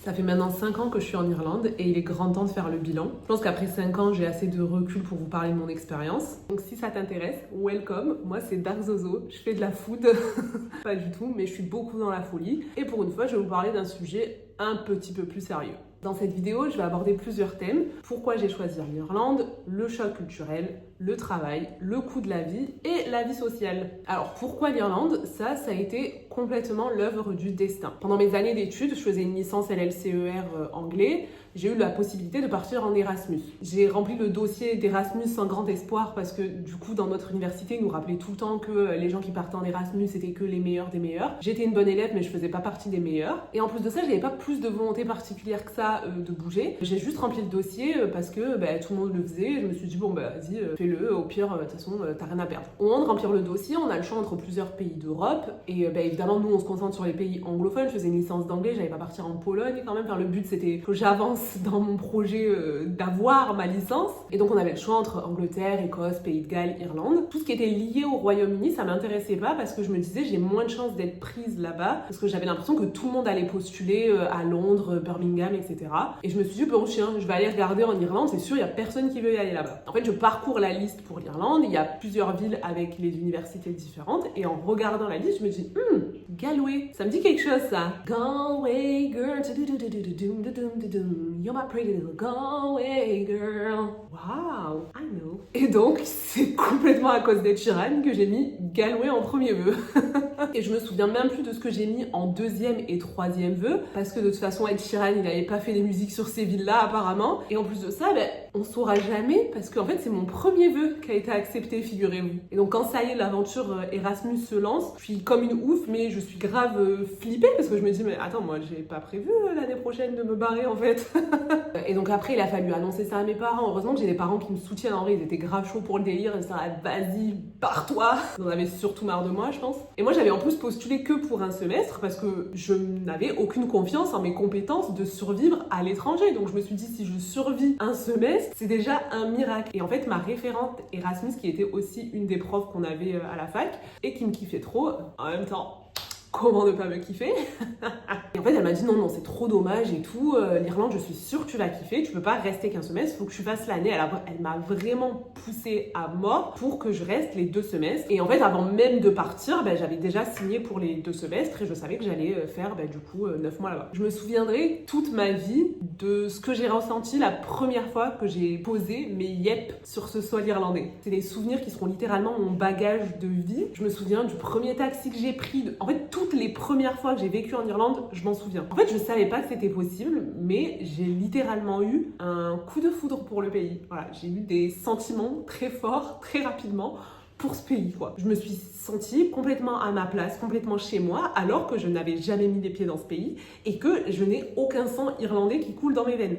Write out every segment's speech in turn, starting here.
Ça fait maintenant 5 ans que je suis en Irlande et il est grand temps de faire le bilan. Je pense qu'après 5 ans, j'ai assez de recul pour vous parler de mon expérience. Donc si ça t'intéresse, welcome. Moi, c'est Dark Zozo. Je fais de la food. Pas du tout, mais je suis beaucoup dans la folie. Et pour une fois, je vais vous parler d'un sujet un petit peu plus sérieux. Dans cette vidéo, je vais aborder plusieurs thèmes. Pourquoi j'ai choisi l'Irlande, le choc culturel, le travail, le coût de la vie et la vie sociale. Alors pourquoi l'Irlande? Ça a été complètement l'œuvre du destin. Pendant mes années d'études, je faisais une licence LLCER anglais. J'ai eu la possibilité de partir en Erasmus. J'ai rempli le dossier d'Erasmus sans grand espoir parce que du coup dans notre université ils nous rappelaient tout le temps que les gens qui partaient en Erasmus c'était que les meilleurs des meilleurs. J'étais une bonne élève mais je faisais pas partie des meilleurs. Et en plus de ça, j'avais pas plus de volonté particulière que ça de bouger. J'ai juste rempli le dossier parce que tout le monde le faisait. Je me suis dit bon vas-y fais-le, au pire de toute façon t'as rien à perdre. Au moment de remplir le dossier, on a le choix entre plusieurs pays d'Europe et évidemment nous on se concentre sur les pays anglophones. Je faisais une licence d'anglais, j'allais pas partir en Pologne quand même. Enfin, le but c'était que j'avance dans mon projet d'avoir ma licence. Et donc on avait le choix entre Angleterre, Écosse, Pays de Galles, Irlande. Tout ce qui était lié au Royaume-Uni, ça m'intéressait pas parce que je me disais j'ai moins de chances d'être prise là-bas parce que j'avais l'impression que tout le monde allait postuler à Londres, Birmingham, etc. Et je me suis dit bon chien, je vais aller regarder en Irlande, c'est sûr il y a personne qui veut y aller là-bas. En fait je parcours la liste pour l'Irlande, il y a plusieurs villes avec les universités différentes et en regardant la liste je me dis Galway, ça me dit quelque chose ça. Galway girl, you're my pretty little Galway girl. Wow, I know. Et donc, c'est complètement à cause d'Ed Sheeran que j'ai mis Galway en premier vœu. Et je me souviens même plus de ce que j'ai mis en deuxième et troisième vœu, parce que de toute façon, Ed Sheeran, il n'avait pas fait des musiques sur ces villes-là, apparemment. Et en plus de ça, on saura jamais, parce qu'en fait, c'est mon premier vœu qui a été accepté, figurez-vous. Et donc, quand ça y est, l'aventure Erasmus se lance, je suis comme une ouf, mais je suis grave flippée, parce que je me dis, mais attends, moi, j'ai pas prévu l'année prochaine de me barrer, en fait. Et donc après, il a fallu annoncer ça à mes parents. Heureusement que j'ai des parents qui me soutiennent. En vrai, ils étaient grave chauds pour le délire. Ils disaient, vas-y, pars-toi. Ils en avaient surtout marre de moi, je pense. Et moi, j'avais en plus postulé que pour un semestre parce que je n'avais aucune confiance en mes compétences de survivre à l'étranger. Donc je me suis dit, si je survis un semestre, c'est déjà un miracle. Et en fait, ma référente Erasmus, qui était aussi une des profs qu'on avait à la fac et qui me kiffait trop, en même temps, comment ne pas me kiffer? Et en fait, elle m'a dit non, c'est trop dommage et tout. L'Irlande, je suis sûre que tu vas kiffer. Tu peux pas rester qu'un semestre, faut que tu fasses l'année. Elle m'a vraiment poussée à mort pour que je reste les 2 semestres. Et en fait, avant même de partir, j'avais déjà signé pour les 2 semestres et je savais que j'allais faire 9 mois là-bas. Je me souviendrai toute ma vie de ce que j'ai ressenti la première fois que j'ai posé mes yep sur ce sol irlandais. C'est des souvenirs qui seront littéralement mon bagage de vie. Je me souviens du premier taxi que j'ai pris. En fait, toutes les premières fois que j'ai vécu en Irlande, je m'en souviens. En fait, je savais pas que c'était possible, mais j'ai littéralement eu un coup de foudre pour le pays. Voilà, j'ai eu des sentiments très forts, très rapidement pour ce pays, quoi. Je me suis sentie complètement à ma place, complètement chez moi, alors que je n'avais jamais mis les pieds dans ce pays et que je n'ai aucun sang irlandais qui coule dans mes veines.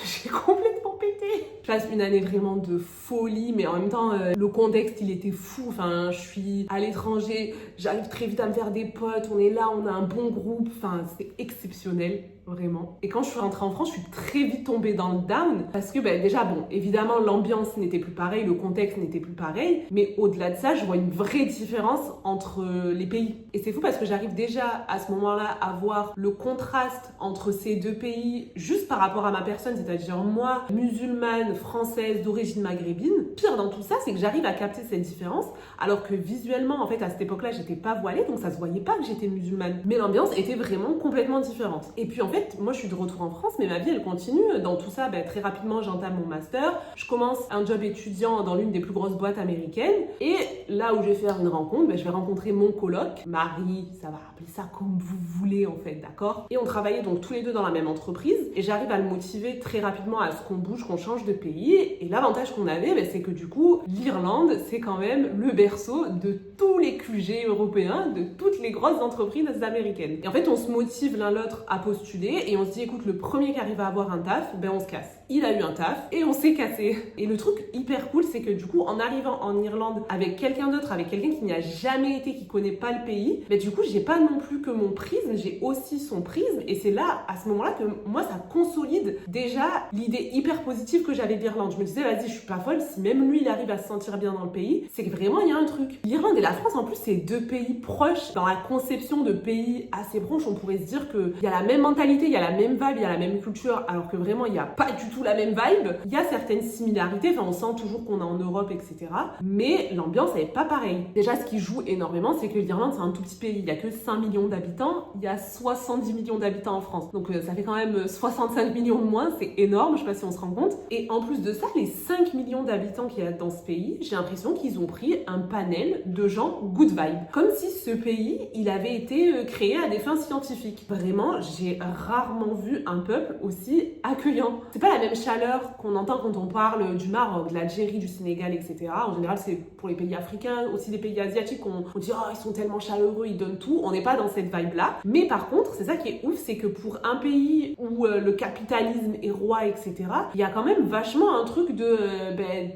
J'ai complètement pété. Je passe une année vraiment de folie, mais en même temps, le contexte, il était fou. Enfin, je suis à l'étranger, j'arrive très vite à me faire des potes, on est là, on a un bon groupe. Enfin, c'est exceptionnel, vraiment. Et quand je suis rentrée en France, je suis très vite tombée dans le down parce que déjà, bon, évidemment, l'ambiance n'était plus pareille, le contexte n'était plus pareil, mais au-delà de ça, je vois une vraie différence entre les pays. Et c'est fou parce que j'arrive déjà à ce moment-là à voir le contraste entre ces deux pays juste par rapport à ma personne, c'est-à-dire moi, musulmane, française, d'origine maghrébine. Pire dans tout ça, c'est que j'arrive à capter cette différence alors que visuellement, en fait, à cette époque-là, j'étais pas voilée, donc ça se voyait pas que j'étais musulmane. Mais l'ambiance était vraiment complètement différente. Et puis en fait, moi je suis de retour en France, mais ma vie elle continue. Dans tout ça, très rapidement, j'entame mon master. Je commence un job étudiant dans l'une des plus grosses boîtes américaines. Et là où je vais faire une rencontre, je vais rencontrer mon coloc, Marie, ça va appeler ça comme vous voulez en fait, d'accord? Et on travaillait donc tous les deux dans la même entreprise. Et j'arrive à le motiver très rapidement à ce qu'on bouge, qu'on change de pays. Et l'avantage qu'on avait, c'est que du coup, l'Irlande, c'est quand même le berceau de tous les QG européens, de toutes les grosses entreprises américaines. Et en fait, on se motive l'un l'autre à postuler et on se dit, écoute, le premier qui arrive à avoir un taf, on se casse. Il a eu un taf et on s'est cassé. Et le truc hyper cool, c'est que du coup, en arrivant en Irlande avec quelqu'un d'autre, avec quelqu'un qui n'y a jamais été, qui connaît pas le pays, du coup, j'ai pas non plus que mon prisme, j'ai aussi son prisme. Et c'est là, à ce moment-là, que moi, ça consolide déjà l'idée hyper positive que j'avais d'Irlande. Je me disais, vas-y, je suis pas folle, si même lui, il arrive à se sentir bien dans le pays, c'est que vraiment, il y a un truc. L'Irlande et la France, en plus, c'est deux pays proches. Dans la conception de pays assez proches, on pourrait se dire qu'il y a la même mentalité réalité, il y a la même vibe, il y a la même culture, alors que vraiment, il n'y a pas du tout la même vibe. Il y a certaines similarités, enfin, on sent toujours qu'on est en Europe, etc. Mais l'ambiance, elle est pas pareille. Déjà, ce qui joue énormément, c'est que l'Irlande, c'est un tout petit pays. Il y a que 5 millions d'habitants. Il y a 70 millions d'habitants en France. Donc, ça fait quand même 65 millions de moins. C'est énorme, je sais pas si on se rend compte. Et en plus de ça, les 5 millions d'habitants qu'il y a dans ce pays, j'ai l'impression qu'ils ont pris un panel de gens good vibe. Comme si ce pays, il avait été créé à des fins scientifiques. Vraiment, j'ai rarement vu un peuple aussi accueillant. C'est pas la même chaleur qu'on entend quand on parle du Maroc, de l'Algérie, du Sénégal, etc. En général, c'est pour les pays africains, aussi les pays asiatiques, on dit « Oh, ils sont tellement chaleureux, ils donnent tout ». On n'est pas dans cette vibe-là. Mais par contre, c'est ça qui est ouf, c'est que pour un pays où le capitalisme est roi, etc., il y a quand même vachement un truc de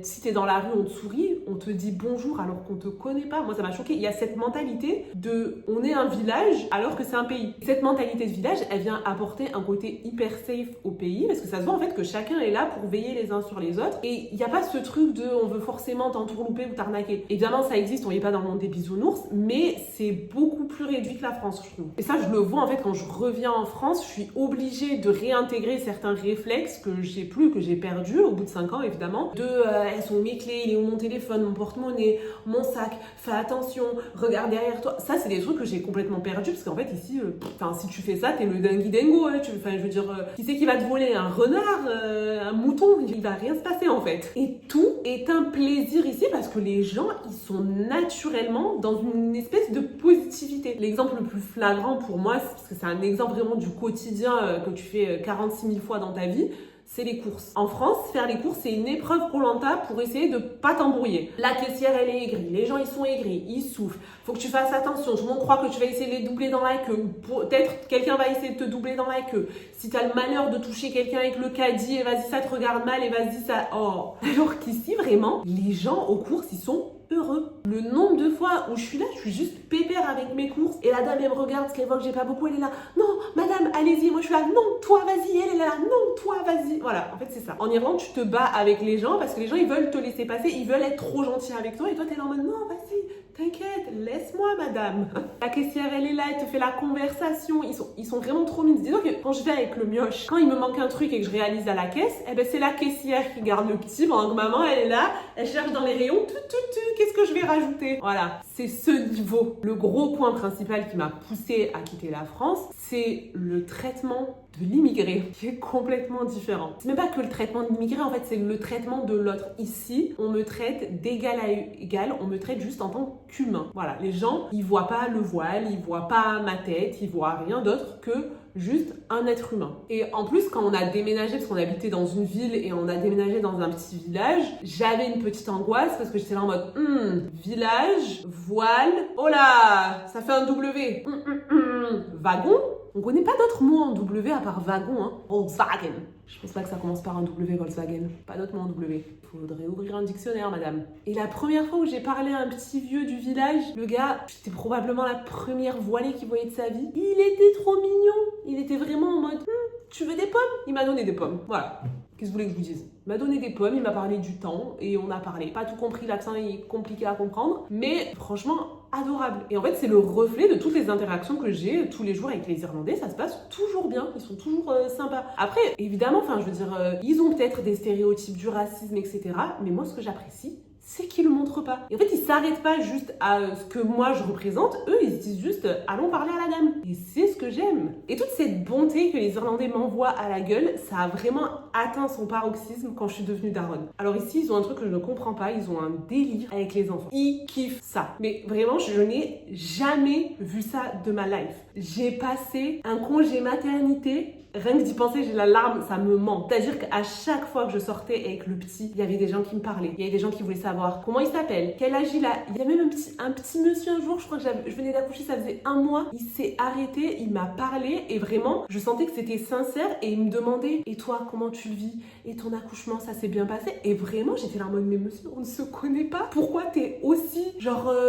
si t'es dans la rue, on te sourit, on te dit bonjour alors qu'on te connaît pas. Moi, ça m'a choqué. Il y a cette mentalité de on est un village alors que c'est un pays. Cette mentalité de village, elle vient apporter un côté hyper safe au pays parce que ça se voit en fait que chacun est là pour veiller les uns sur les autres et il n'y a pas ce truc de on veut forcément t'entourlouper ou t'arnaquer. Évidemment, ça existe, on n'est pas dans le monde des bisounours, mais c'est beaucoup plus réduit que la France, je trouve. Et ça, je le vois en fait quand je reviens en France, je suis obligée de réintégrer certains réflexes que j'ai plus, que j'ai perdus au bout de 5 ans évidemment, elles sont mes clés, il est où mon téléphone, mon porte-monnaie, mon sac, fais attention, regarde derrière toi. Ça, c'est des trucs que j'ai complètement perdus parce qu'en fait ici, si tu fais ça, t'es le dingui dingo, hein, je veux dire, qui c'est qui va te voler? Un renard, un mouton, il va rien se passer en fait. Et tout est un plaisir ici parce que les gens, ils sont naturellement dans une espèce de positivité. L'exemple le plus flagrant pour moi, parce que c'est un exemple vraiment du quotidien que tu fais 46 000 fois dans ta vie, c'est les courses. En France, faire les courses, c'est une épreuve Koh-Lanta pour essayer de pas t'embrouiller. La caissière, elle est aigrie. Les gens, ils sont aigris. Ils souffrent. Faut que tu fasses attention. Tout le monde croit que tu vas essayer de les doubler dans la queue. Ou peut-être quelqu'un va essayer de te doubler dans la queue. Si t'as le malheur de toucher quelqu'un avec le caddie, et vas-y, ça te regarde mal, et vas-y, ça... Oh. Alors qu'ici, vraiment, les gens aux courses, ils sont heureux. Le nombre de fois où je suis là, je suis juste pépère avec mes courses et la dame elle me regarde parce qu'elle voit que j'ai pas beaucoup, elle est là, non madame allez-y, moi je suis là, non toi vas-y, elle est là, non toi vas-y. Voilà, en fait c'est ça. En Irlande tu te bats avec les gens parce que les gens ils veulent te laisser passer, ils veulent être trop gentils avec toi et toi t'es là en mode non vas-y, t'inquiète, laisse-moi madame. La caissière elle est là, elle te fait la conversation, ils sont vraiment trop mignons. Dis-donc que quand je vais avec le mioche, quand il me manque un truc et que je réalise à la caisse, eh ben c'est la caissière qui garde le petit pendant que maman elle est là, elle cherche dans les rayons, qu'est-ce que je vais rajouter? Voilà, c'est ce niveau. Le gros point principal qui m'a poussée à quitter la France, c'est le traitement de l'immigré, qui est complètement différent. C'est même pas que le traitement de l'immigré, en fait, c'est le traitement de l'autre. Ici, on me traite d'égal à égal, on me traite juste en tant qu'humain. Voilà, les gens, ils voient pas le voile, ils voient pas ma tête, ils voient rien d'autre que juste un être humain. Et en plus, quand on a déménagé, parce qu'on habitait dans une ville et on a déménagé dans un petit village, j'avais une petite angoisse parce que j'étais là en mode village, voile, oh là, ça fait un W. Wagon. On connaît pas d'autres mots en W à part wagon, hein. Volkswagen. Je pense pas que ça commence par un W, Volkswagen. Pas d'autres mots en W. Faudrait ouvrir un dictionnaire, madame. Et la première fois où j'ai parlé à un petit vieux du village, le gars, c'était probablement la première voilée qu'il voyait de sa vie. Il était trop mignon. Il était vraiment en mode, tu veux des pommes? Il m'a donné des pommes. Voilà. Qu'est-ce que vous voulez que je vous dise? Il m'a donné des pommes, il m'a parlé du temps et on a parlé. Pas tout compris, l'accent est compliqué à comprendre, mais franchement, adorable. Et en fait, c'est le reflet de toutes les interactions que j'ai tous les jours avec les Irlandais. Ça se passe toujours bien, ils sont toujours sympas. Après, évidemment, je veux dire, ils ont peut-être des stéréotypes du racisme, etc. Mais moi, ce que j'apprécie, c'est qu'ils le montrent pas. Et en fait, ils s'arrêtent pas juste à ce que moi je représente. Eux, ils disent juste allons parler à la dame. Et c'est ce que j'aime. Et toute cette bonté que les Irlandais m'envoient à la gueule, ça a vraiment atteint son paroxysme quand je suis devenue daronne. Alors ici, ils ont un truc que je ne comprends pas. Ils ont un délire avec les enfants. Ils kiffent ça. Mais vraiment, je n'ai jamais vu ça de ma life. J'ai passé un congé maternité. Rien que d'y penser, j'ai la larme, ça me ment. C'est-à-dire qu'à chaque fois que je sortais avec le petit, il y avait des gens qui me parlaient. Il y avait des gens qui voulaient savoir comment il s'appelle, quel âge il a. Il y a même un petit monsieur un jour, je crois que je venais d'accoucher, ça faisait 1 mois. Il s'est arrêté, il m'a parlé et vraiment, je sentais que c'était sincère et il me demandait « Et toi, comment tu le vis? Et ton accouchement, ça s'est bien passé ?» Et vraiment, j'étais là en mode « Mais monsieur, on ne se connaît pas. Pourquoi t'es aussi,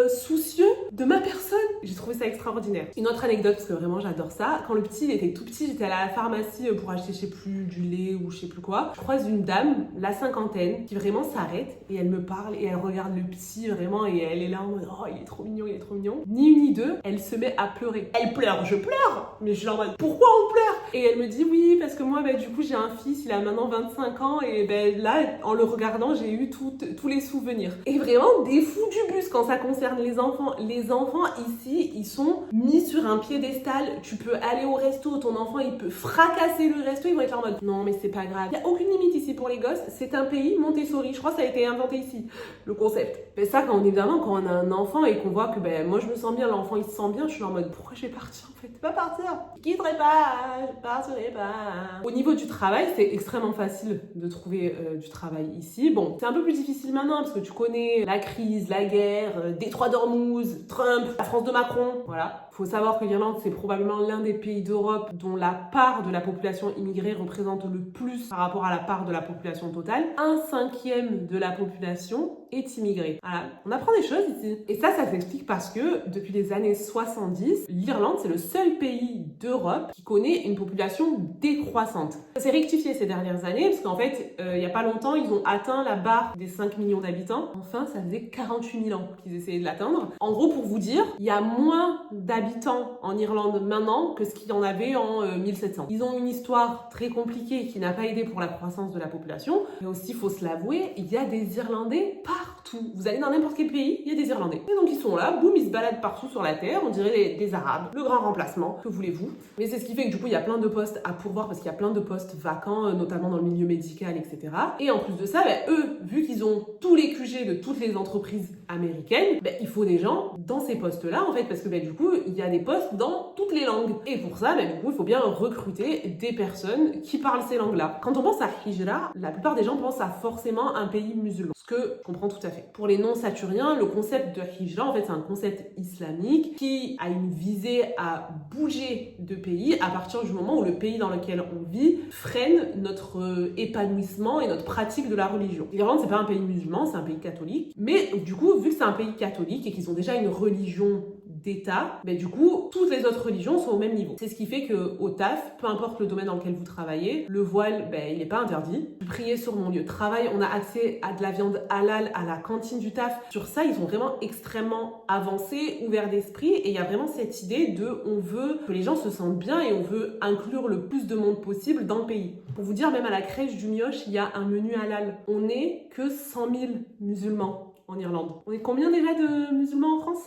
soucieux de ma personne ?» J'ai trouvé ça extraordinaire. Une autre anecdote, parce que vraiment, j'adore ça. Quand le petit, il était tout petit, j'étais à la pharmacie pour acheter je sais plus du lait ou je sais plus quoi. Je croise une dame, la cinquantaine, qui vraiment s'arrête et elle me parle et elle regarde le petit vraiment et elle est là en mode oh il est trop mignon, il est trop mignon. Ni une ni deux, elle se met à pleurer. Elle pleure, je pleure, mais je suis en mode pourquoi on pleure? Et elle me dit oui, parce que moi, du coup, j'ai un fils, il a maintenant 25 ans, et là, en le regardant, j'ai eu tous les souvenirs. Et vraiment, des fous du bus quand ça concerne les enfants. Les enfants ici, ils sont mis sur un piédestal. Tu peux aller au resto, ton enfant, il peut fracasser le resto, ils vont être là en mode non, mais c'est pas grave. Il n'y a aucune limite ici pour les gosses. C'est un pays Montessori. Je crois que ça a été inventé ici, le concept. Mais ça, quand on a un enfant et qu'on voit que moi, je me sens bien, l'enfant, il se sent bien, je suis en mode pourquoi je vais partir en fait? Je vais pas partir. Je quitterai pas, je partirai pas. Au niveau du travail, c'est extrêmement facile de trouver du travail ici. Bon, c'est un peu plus difficile maintenant parce que tu connais la crise, la guerre, Détroit d'Ormuz, Trump, la France de Macron. Voilà. Faut savoir que l'Irlande, c'est probablement l'un des pays d'Europe dont la part de la population immigrée représente le plus par rapport à la part de la population totale. 1/5 de la population est immigrée. Voilà. On apprend des choses ici. Et ça s'explique parce que depuis les années 70, l'Irlande, c'est le seul pays d'Europe qui connaît une population décroissante. Ça s'est rectifié ces dernières années parce qu'en fait, il n'y a pas longtemps, ils ont atteint la barre des 5 millions d'habitants. Enfin, ça faisait 48 000 ans qu'ils essayaient de l'atteindre. En gros, pour vous dire, il y a moins d'habitants en Irlande maintenant que ce qu'il y en avait en 1700. Ils ont une histoire très compliquée qui n'a pas aidé pour la croissance de la population. Mais aussi, il faut se l'avouer, il y a des Irlandais partout. Vous allez dans n'importe quel pays, il y a des Irlandais. Et donc ils sont là, boum, ils se baladent partout sur la terre, on dirait des Arabes. Le grand remplacement, que voulez-vous? Mais c'est ce qui fait que du coup, il y a plein de postes à pourvoir parce qu'il y a plein de postes vacants, notamment dans le milieu médical, etc. Et en plus de ça, eux, vu qu'ils ont tous les QG de toutes les entreprises américaines, il faut des gens dans ces postes-là, en fait, parce que du coup, il y a des postes dans toutes les langues. Et pour ça, du coup, il faut bien recruter des personnes qui parlent ces langues-là. Quand on pense à Hijra, la plupart des gens pensent à forcément un pays musulman. Ce que je comprends tout à fait. Pour les non-saturiens, le concept de Hijra, en fait, c'est un concept islamique qui a une visée à bouger de pays à partir du moment où le pays dans lequel on vit freine notre épanouissement et notre pratique de la religion. L'Irlande, c'est pas un pays musulman, c'est un pays catholique. Mais du coup, vu que c'est un pays catholique et qu'ils ont déjà une religion d'État, du coup, toutes les autres religions sont au même niveau. C'est ce qui fait qu'au taf, peu importe le domaine dans lequel vous travaillez, le voile, il n'est pas interdit. Prier sur mon lieu de travail, on a accès à de la viande halal à la cantine du taf. Sur ça, ils sont vraiment extrêmement avancés, ouverts d'esprit, et il y a vraiment cette idée on veut que les gens se sentent bien et on veut inclure le plus de monde possible dans le pays. Pour vous dire, même à la crèche du Mioche, il y a un menu halal. On n'est que 100 000 musulmans en Irlande. On est combien déjà de musulmans en France?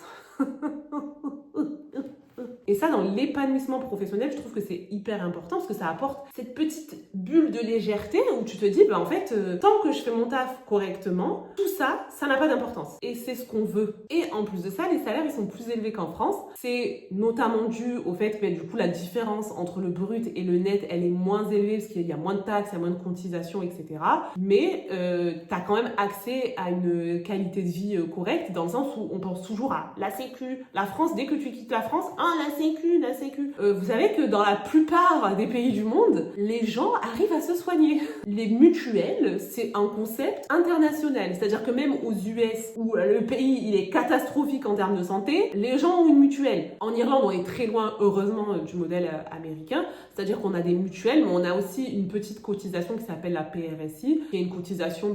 Et ça, dans l'épanouissement professionnel, je trouve que c'est hyper important parce que ça apporte cette petite bulle de légèreté où tu te dis, en fait, tant que je fais mon taf correctement, tout ça, ça n'a pas d'importance. Et c'est ce qu'on veut. Et en plus de ça, les salaires, ils sont plus élevés qu'en France. C'est notamment dû au fait que, du coup, la différence entre le brut et le net, elle est moins élevée parce qu'il y a moins de taxes, il y a moins de cotisations, etc. Mais t'as quand même accès à une qualité de vie correcte dans le sens où on pense toujours à la sécu. La France, dès que tu quittes la France, la sécu. Vous savez que dans la plupart des pays du monde, les gens arrivent à se soigner. Les mutuelles, c'est un concept international. C'est-à-dire que même aux US, où le pays il est catastrophique en termes de santé, les gens ont une mutuelle. En Irlande, on est très loin, heureusement, du modèle américain. C'est-à-dire qu'on a des mutuelles, mais on a aussi une petite cotisation qui s'appelle la PRSI, qui est une cotisation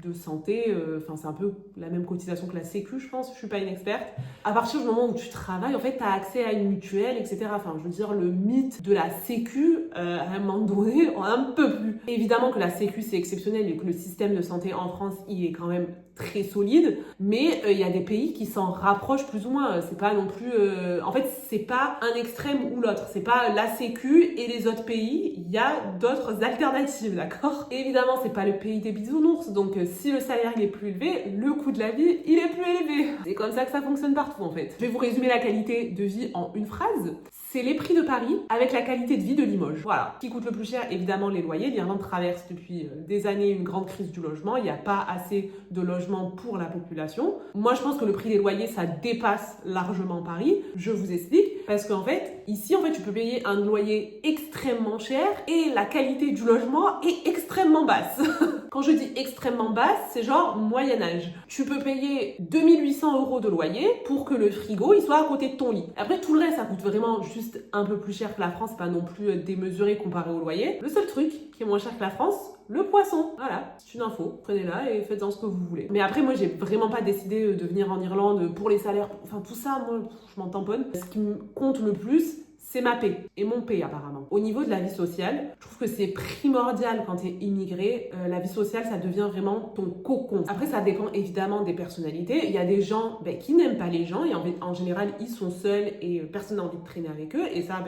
de santé. C'est un peu la même cotisation que la Sécu, je pense. Je suis pas une experte. À partir du moment où tu travailles, en fait, tu as accès à une mutuelle, etc. Je veux dire, le mythe de la sécu, à un moment donné, on n'en peut plus. Évidemment que la sécu, c'est exceptionnel et que le système de santé en France, il est quand même très solide, mais il y a des pays qui s'en rapprochent plus ou moins. C'est pas non plus... En fait, c'est pas un extrême ou l'autre. C'est pas la sécu et les autres pays. Il y a d'autres alternatives, d'accord? Et évidemment, c'est pas le pays des bisounours. Donc, si le salaire il est plus élevé, le coût de la vie, il est plus élevé. C'est comme ça que ça fonctionne partout, en fait. Je vais vous résumer la qualité de vie en une phrase. C'est les prix de Paris avec la qualité de vie de Limoges. Voilà. Ce qui coûte le plus cher, évidemment, les loyers. L'Irlande traverse depuis des années une grande crise du logement. Il n'y a pas assez de logements pour la population. Moi, je pense que le prix des loyers, ça dépasse largement Paris. Je vous explique. Parce qu'en fait, ici, tu peux payer un loyer extrêmement cher et la qualité du logement est extrêmement basse. Quand je dis extrêmement basse, c'est genre Moyen-Âge. Tu peux payer 2800 € de loyer pour que le frigo, il soit à côté de ton lit. Après, tout le reste, ça coûte vraiment juste un peu plus cher que la France, pas non plus démesuré comparé au loyer. Le seul truc qui est moins cher que la France, le poisson. Voilà, c'est une info. Prenez-la et faites-en ce que vous voulez. Mais après, moi, j'ai vraiment pas décidé de venir en Irlande pour les salaires. Tout ça, moi, je m'en tamponne. Ce qui me compte le plus, c'est ma paix et mon paix apparemment. Au niveau de la vie sociale, je trouve que c'est primordial quand tu es immigré. La vie sociale, ça devient vraiment ton cocon. Après, ça dépend évidemment des personnalités. Il y a des gens qui n'aiment pas les gens et en général, ils sont seuls et personne n'a envie de traîner avec eux. Et ça,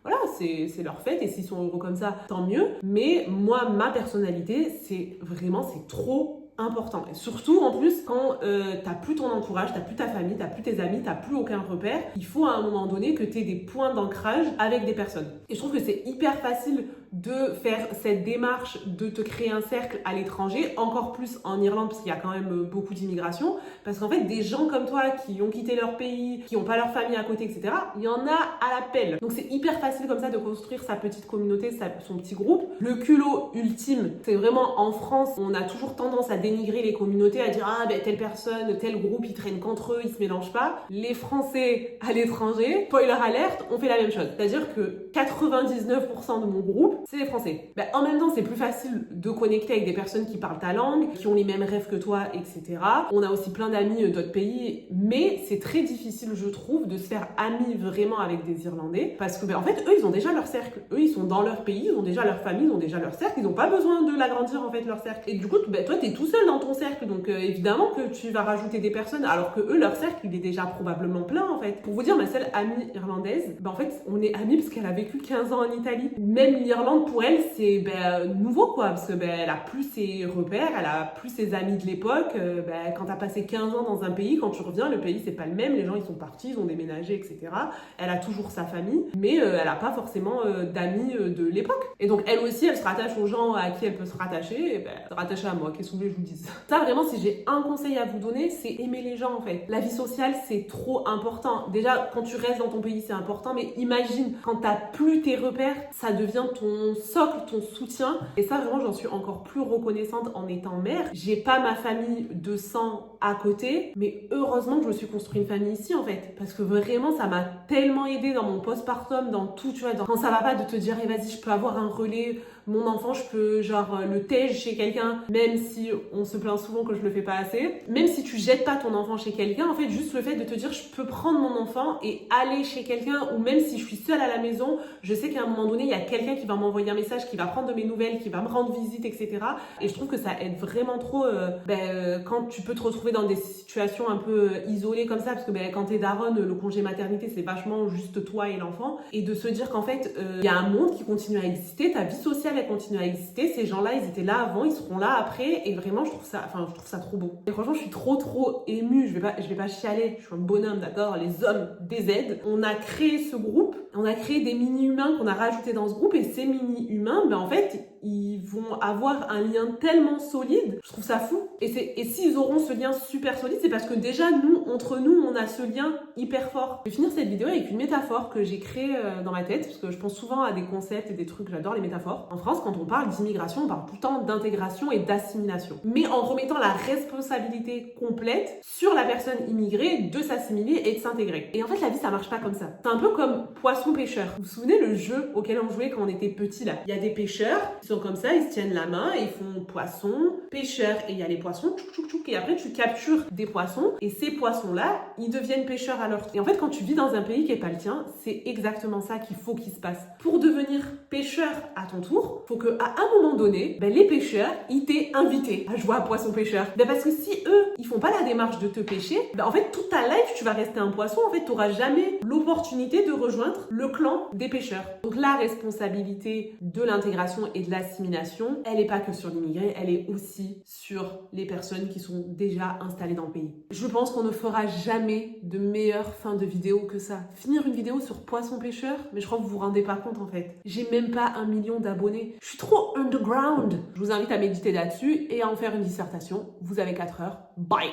voilà, c'est leur fête et s'ils sont heureux comme ça, tant mieux. Mais moi, ma personnalité, c'est trop important. Et surtout, en plus, quand t'as plus ton entourage, t'as plus ta famille, t'as plus tes amis, t'as plus aucun repère, il faut à un moment donné que t'aies des points d'ancrage avec des personnes. Et je trouve que c'est hyper facile de faire cette démarche de te créer un cercle à l'étranger, encore plus en Irlande parce qu'il y a quand même beaucoup d'immigration, parce qu'en fait des gens comme toi qui ont quitté leur pays, qui n'ont pas leur famille à côté, etc., il y en a à la pelle. Donc c'est hyper facile comme ça de construire sa petite communauté, son petit groupe. Le culot ultime, c'est vraiment en France, on a toujours tendance à dénigrer les communautés, à dire telle personne, tel groupe, ils traînent qu'entre eux, ils se mélangent pas. Les Français à l'étranger, spoiler alerte, on fait la même chose. C'est-à-dire que 99% de mon groupe, c'est les Français. En même temps, c'est plus facile de connecter avec des personnes qui parlent ta langue, qui ont les mêmes rêves que toi, etc. On a aussi plein d'amis d'autres pays, mais c'est très difficile, je trouve, de se faire ami vraiment avec des Irlandais, parce que en fait, eux, ils ont déjà leur cercle. Eux, ils sont dans leur pays, ils ont déjà leur famille, ils ont déjà leur cercle, ils n'ont pas besoin de l'agrandir, en fait, leur cercle. Et du coup, toi, t'es tout seul dans ton cercle, donc évidemment que tu vas rajouter des personnes, alors que eux, leur cercle, il est déjà probablement plein, en fait. Pour vous dire, ma seule amie irlandaise, en fait, on est amis parce qu'elle a vécu 15 ans en Italie. Même l'Irlande, pour elle, c'est nouveau, quoi, parce que elle a plus ses repères, elle a plus ses amis de l'époque. Quand t'as passé 15 ans dans un pays, quand tu reviens, le pays, c'est pas le même, les gens, ils sont partis, ils ont déménagé, etc. Elle a toujours sa famille, mais elle a pas forcément d'amis de l'époque. Et donc, elle aussi, elle se rattache aux gens à qui elle peut se rattacher, et se rattacher à moi, qu'est-ce que vous voulez que je vous dise. Ça, vraiment, si j'ai un conseil à vous donner, c'est aimer les gens, en fait. La vie sociale, c'est trop important. Déjà, quand tu restes dans ton pays, c'est important, mais imagine, quand t'as plus tes repères, ça devient ton socle, ton soutien. Et ça, vraiment, j'en suis encore plus reconnaissante en étant mère. J'ai pas ma famille de sang à côté, mais heureusement que je me suis construit une famille ici, en fait. Parce que vraiment, ça m'a tellement aidée dans mon postpartum, dans tout, tu vois, quand ça va pas, de te dire, vas-y, je peux avoir un relais, mon enfant, je peux, le tège chez quelqu'un, même si on se plaint souvent que je le fais pas assez. Même si tu jettes pas ton enfant chez quelqu'un, en fait, juste le fait de te dire, je peux prendre mon enfant et aller chez quelqu'un, ou même si je suis seule à la maison, je sais qu'à un moment donné, il y a quelqu'un qui va m'envoyer un message, qui va prendre de mes nouvelles, qui va me rendre visite, etc. Et je trouve que ça aide vraiment trop quand tu peux te retrouver dans des situations un peu isolées comme ça, parce que quand t'es daronne, le congé maternité, c'est vachement juste toi et l'enfant, et de se dire qu'en fait, il y a un monde qui continue à exister, ta vie sociale, elle continue à exister, ces gens-là, ils étaient là avant, ils seront là après, et vraiment, je trouve ça trop beau. Et franchement, je suis trop émue, je vais pas chialer, je suis un bonhomme, d'accord, les hommes des Z. On a créé ce groupe, on a créé des mini-humains qu'on a rajoutés dans ce groupe, et ces mini-humains, en fait, ils vont avoir un lien tellement solide, je trouve ça fou. Et s'ils auront ce lien super solide, c'est parce que déjà, entre nous, on a ce lien hyper fort. Je vais finir cette vidéo avec une métaphore que j'ai créée dans ma tête, parce que je pense souvent à des concepts et des trucs, j'adore les métaphores. En France, quand on parle d'immigration, on parle tout le temps d'intégration et d'assimilation. Mais en remettant la responsabilité complète sur la personne immigrée de s'assimiler et de s'intégrer. Et en fait, la vie, ça marche pas comme ça. C'est un peu comme poisson-pêcheur. Vous vous souvenez le jeu auquel on jouait quand on était petit là? Il y a des pêcheurs, ils sont comme ça, ils se tiennent la main et ils font poisson, pêcheur, et il y a les poissons, tchouk tchouk tchouk, et après tu captures des poissons, et ces poissons-là, ils deviennent pêcheurs à leur tour. Et en fait, quand tu vis dans un pays qui est pas le tien, c'est exactement ça qu'il faut qu'il se passe. Pour devenir pêcheur à ton tour, faut que à un moment donné, les pêcheurs, ils t'aient invité à jouer à poisson pêcheur. Parce que si eux, ils font pas la démarche de te pêcher, en fait, toute ta life, tu vas rester un poisson, en fait, t'auras jamais l'opportunité de rejoindre le clan des pêcheurs. Donc la responsabilité de l'intégration et de l'assimilation, elle n'est pas que sur l'immigré, elle est aussi sur les personnes qui sont déjà installées dans le pays. Je pense qu'on ne fera jamais de meilleure fin de vidéo que ça. Finir une vidéo sur poisson pêcheur, mais je crois que vous vous rendez pas compte en fait. J'ai même pas 1 million d'abonnés. Je suis trop underground. Je vous invite à méditer là-dessus et à en faire une dissertation. Vous avez 4 heures. Bye!